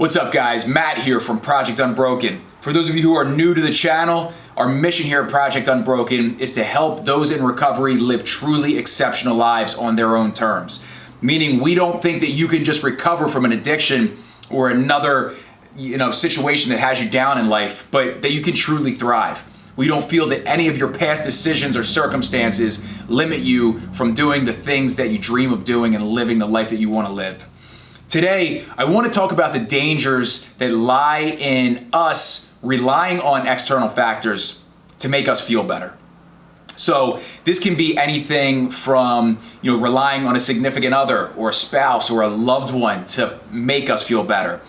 What's up guys, Matt here from Project Unbroken. For those of you who are new to the channel, our mission here at Project Unbroken is to help those in recovery live truly exceptional lives on their own terms. Meaning we don't think that you can just recover from an addiction or another situation that has you down in life, but that you can truly thrive. We don't feel that any of your past decisions or circumstances limit you from doing the things that you dream of doing and living the life that you want to live. Today, I want to talk about the dangers that lie in us relying on external factors to make us feel better. So this can be anything from relying on a significant other or a spouse or a loved one to make us feel better,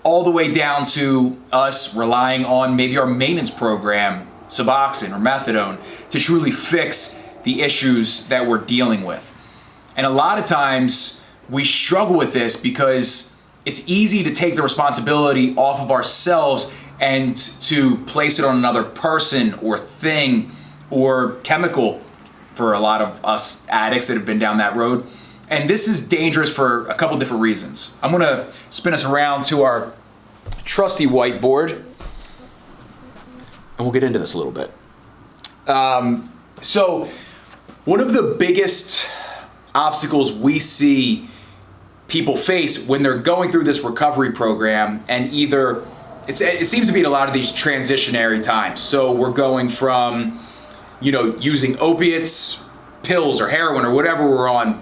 all the way down to us relying on maybe our maintenance program, Suboxone or methadone, to truly fix the issues that we're dealing with. And a lot of times we struggle with this because it's easy to take the responsibility off of ourselves and to place it on another person or thing or chemical for a lot of us addicts that have been down that road. And this is dangerous for a couple different reasons. I'm gonna spin us around to our trusty whiteboard and we'll get into this a little bit. So one of the biggest obstacles we see people face when they're going through this recovery program, and it seems to be at a lot of these transitionary times. So we're going from using opiates, pills or heroin or whatever we're on,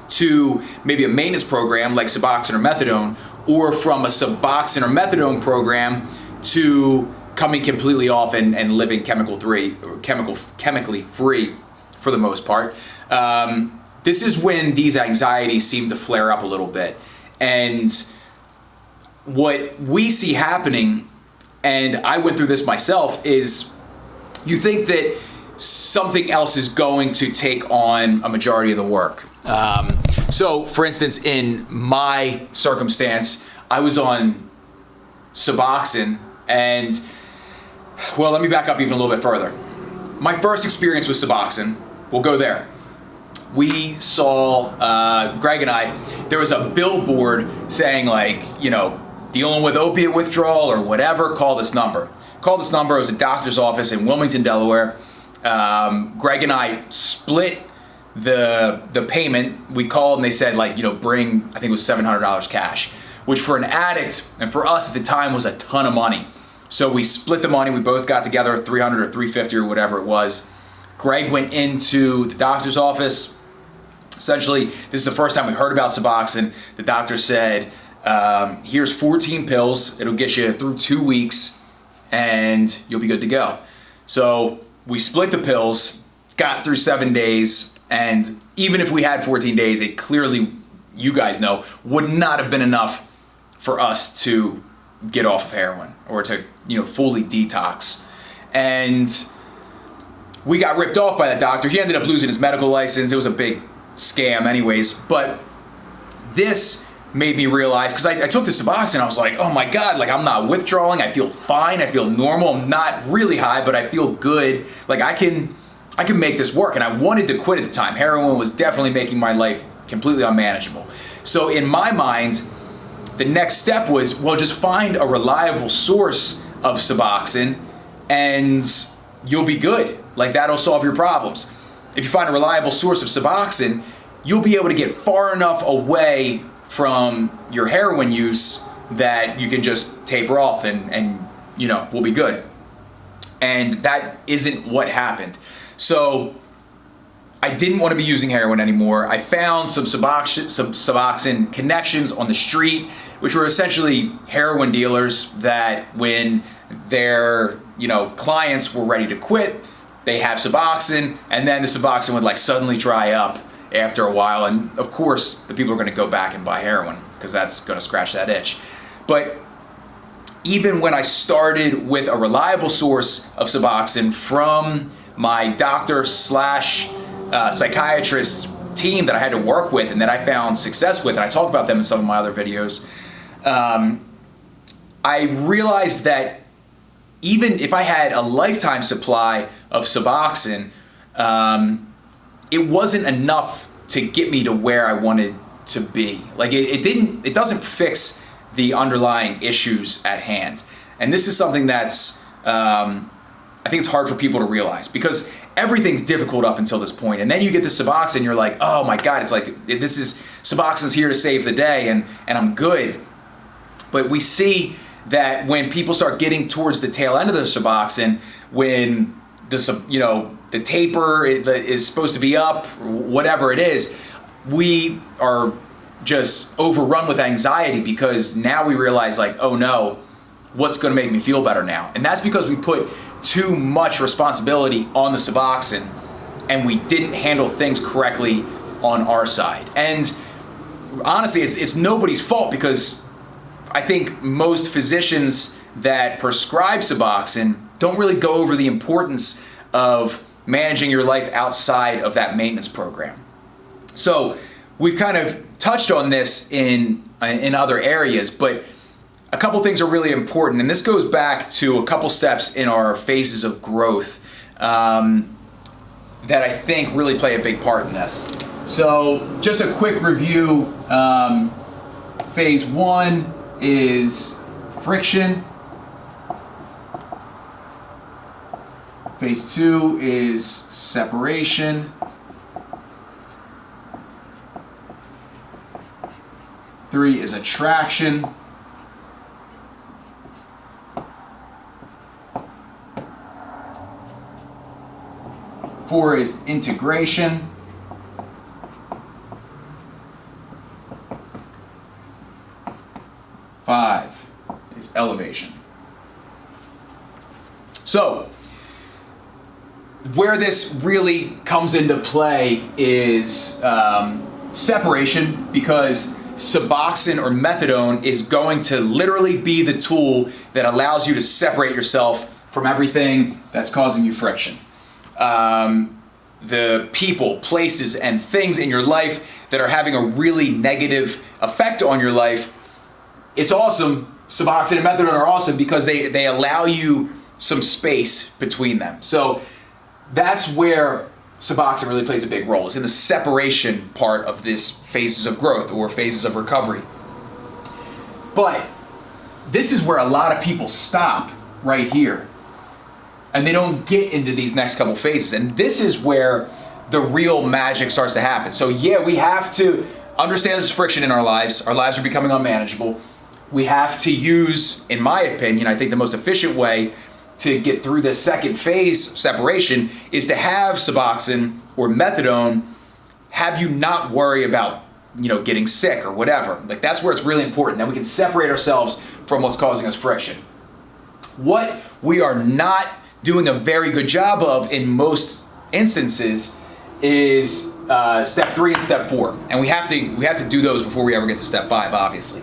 to maybe a maintenance program like Suboxone or methadone, or from a Suboxone or methadone program to coming completely off and living chemically free for the most part. This is when these anxieties seem to flare up a little bit. And what we see happening, and I went through this myself, is you think that something else is going to take on a majority of the work. So for instance, in my circumstance, I was on Suboxone, and well, let me back up even a little bit further. My first experience with Suboxone, we'll go there. We saw, Greg and I, there was a billboard saying dealing with opiate withdrawal or whatever, call this number. Call this number. It was a doctor's office in Wilmington, Delaware. Greg and I split the payment. We called and they said bring, I think it was $700 cash, which for an addict and for us at the time was a ton of money. So we split the money. We both got together $300 or $350 or whatever it was. Greg went into the doctor's office. Essentially, this is the first time we heard about Suboxone. The doctor said, here's 14 pills. It'll get you through 2 weeks and you'll be good to go. So we split the pills, got through 7 days, and even if we had 14 days, it clearly, you guys know, would not have been enough for us to get off of heroin or to fully detox. And we got ripped off by that doctor. He ended up losing his medical license. It was a big scam anyways. But this made me realize, because I took the Suboxone, I was like, oh my God, I'm not withdrawing. I feel fine. I feel normal. I'm not really high, but I feel good. I can make this work. And I wanted to quit at the time. Heroin was definitely making my life completely unmanageable. So in my mind, the next step was, well, just find a reliable source of Suboxone and you'll be good. That'll solve your problems. If you find a reliable source of Suboxone, you'll be able to get far enough away from your heroin use that you can just taper off and we'll be good. And that isn't what happened. So I didn't want to be using heroin anymore. I found some Suboxone connections on the street, which were essentially heroin dealers that when their clients were ready to quit, they have Suboxone, and then the Suboxone would suddenly dry up after a while. And of course, the people are going to go back and buy heroin because that's going to scratch that itch. But even when I started with a reliable source of Suboxone from my doctor / psychiatrist team that I had to work with and that I found success with, and I talk about them in some of my other videos, I realized that even if I had a lifetime supply of Suboxone, it wasn't enough to get me to where I wanted to be. It doesn't fix the underlying issues at hand. And this is something that's, I think it's hard for people to realize, because everything's difficult up until this point. And then you get the Suboxone, you're like, oh my God, it's like, Suboxone's here to save the day, and I'm good. But we see that when people start getting towards the tail end of the Suboxone, when the taper is supposed to be up, whatever it is, we are just overrun with anxiety, because now we realize, like, oh no, what's going to make me feel better now? And that's because we put too much responsibility on the Suboxone, and we didn't handle things correctly on our side. And honestly, it's nobody's fault, because I think most physicians that prescribe Suboxone don't really go over the importance of managing your life outside of that maintenance program. So we've kind of touched on this in other areas, but a couple things are really important, and this goes back to a couple steps in our phases of growth that I think really play a big part in this. So just a quick review. Phase 1 is friction. Phase 2 is separation. 3 is attraction. 4 is integration. 5 is elevation. So, where this really comes into play is separation, because Suboxone or methadone is going to literally be the tool that allows you to separate yourself from everything that's causing you friction. The people, places, and things in your life that are having a really negative effect on your life. It's awesome. Suboxone and methadone are awesome because they allow you some space between them. So that's where Suboxone really plays a big role. It's in the separation part of this phases of growth or phases of recovery. But this is where a lot of people stop right here, and they don't get into these next couple phases. And this is where the real magic starts to happen. So yeah, we have to understand there's friction in our lives. Our lives are becoming unmanageable. We have to use, in my opinion, I think the most efficient way to get through this second phase of separation is to have Suboxone or methadone have you not worry about, getting sick or whatever. Like, that's where it's really important that we can separate ourselves from what's causing us friction. What we are not doing a very good job of in most instances is step 3 and step 4, and we have to do those before we ever get to step 5, obviously.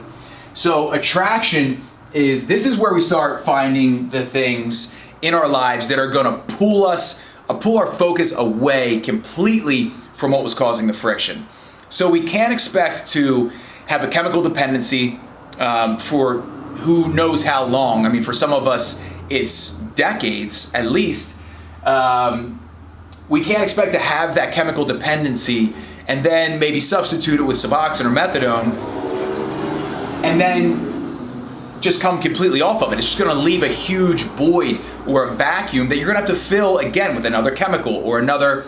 So attraction this is where we start finding the things in our lives that are going to pull our focus away completely from what was causing the friction. So we can't expect to have a chemical dependency for who knows how long. I mean, for some of us, it's decades at least. We can't expect to have that chemical dependency and then maybe substitute it with Suboxone or methadone and then just come completely off of it. It's just going to leave a huge void or a vacuum that you're going to have to fill again with another chemical or another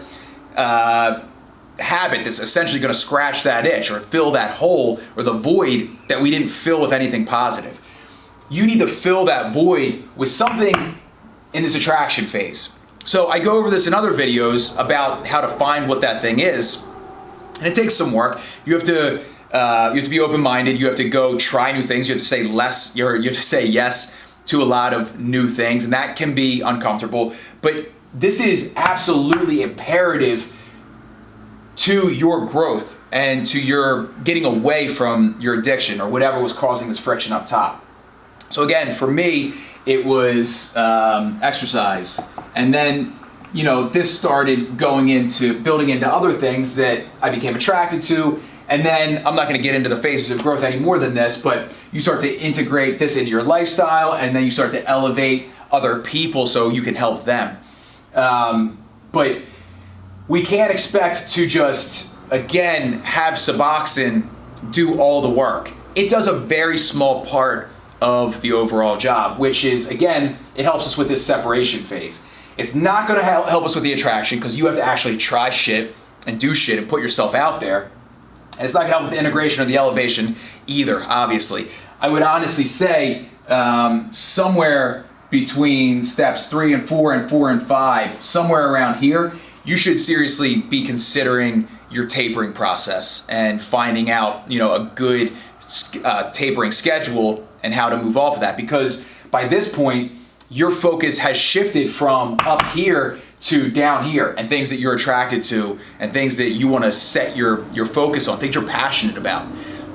habit that's essentially going to scratch that itch or fill that hole or the void that we didn't fill with anything positive. You need to fill that void with something in this attraction phase. So I go over this in other videos about how to find what that thing is, and it takes some work. You have to be open-minded. You have to go try new things. You have to say less. You have to say yes to a lot of new things, and that can be uncomfortable. But this is absolutely imperative to your growth and to your getting away from your addiction or whatever was causing this friction up top. So again, for me, it was exercise, and then this started building into other things that I became attracted to. And then I'm not going to get into the phases of growth any more than this, but you start to integrate this into your lifestyle, and then you start to elevate other people so you can help them. But we can't expect to just, again, have Suboxone do all the work. it does a very small part of the overall job, which is, again, it helps us with this separation phase. It's not gonna help us with the attraction because you have to actually try shit and do shit and put yourself out there. And it's not gonna help with the integration or the elevation either, obviously. I would honestly say somewhere between steps 3 and 4 and 4 and 5, somewhere around here, you should seriously be considering your tapering process and finding out, a good tapering schedule and how to move off of that. Because by this point, your focus has shifted from up here to down here, and things that you're attracted to and things that you want to set your focus on, things you're passionate about.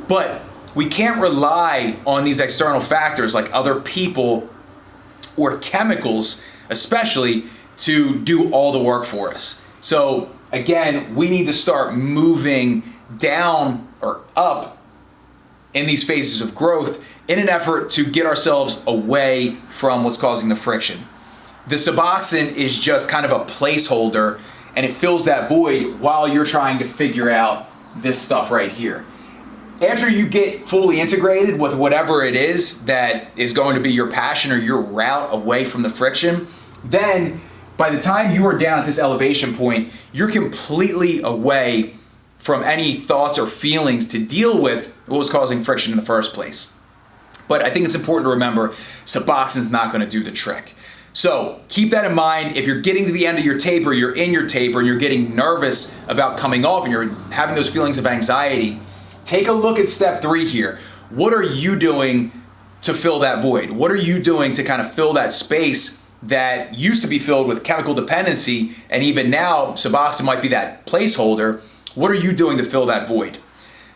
But we can't rely on these external factors like other people or chemicals, especially, to do all the work for us. So again, we need to start moving down or up in these phases of growth in an effort to get ourselves away from what's causing the friction. The Suboxone is just kind of a placeholder, and it fills that void while you're trying to figure out this stuff right here. After you get fully integrated with whatever it is that is going to be your passion or your route away from the friction, then by the time you are down at this elevation point, you're completely away from any thoughts or feelings to deal with what was causing friction in the first place. But I think it's important to remember, Suboxone's not going to do the trick. So keep that in mind. If you're getting to the end of your taper, you're in your taper, and you're getting nervous about coming off, and you're having those feelings of anxiety, take a look at step 3 here. What are you doing to fill that void? What are you doing to kind of fill that space that used to be filled with chemical dependency, and even now Suboxone might be that placeholder? What are you doing to fill that void?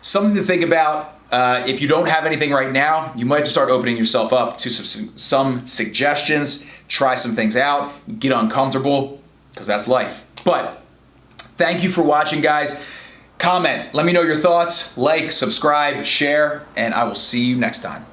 Something to think about. If you don't have anything right now, you might have to start opening yourself up to some suggestions, try some things out, get uncomfortable, because that's life. But thank you for watching, guys. Comment, let me know your thoughts, like, subscribe, share, and I will see you next time.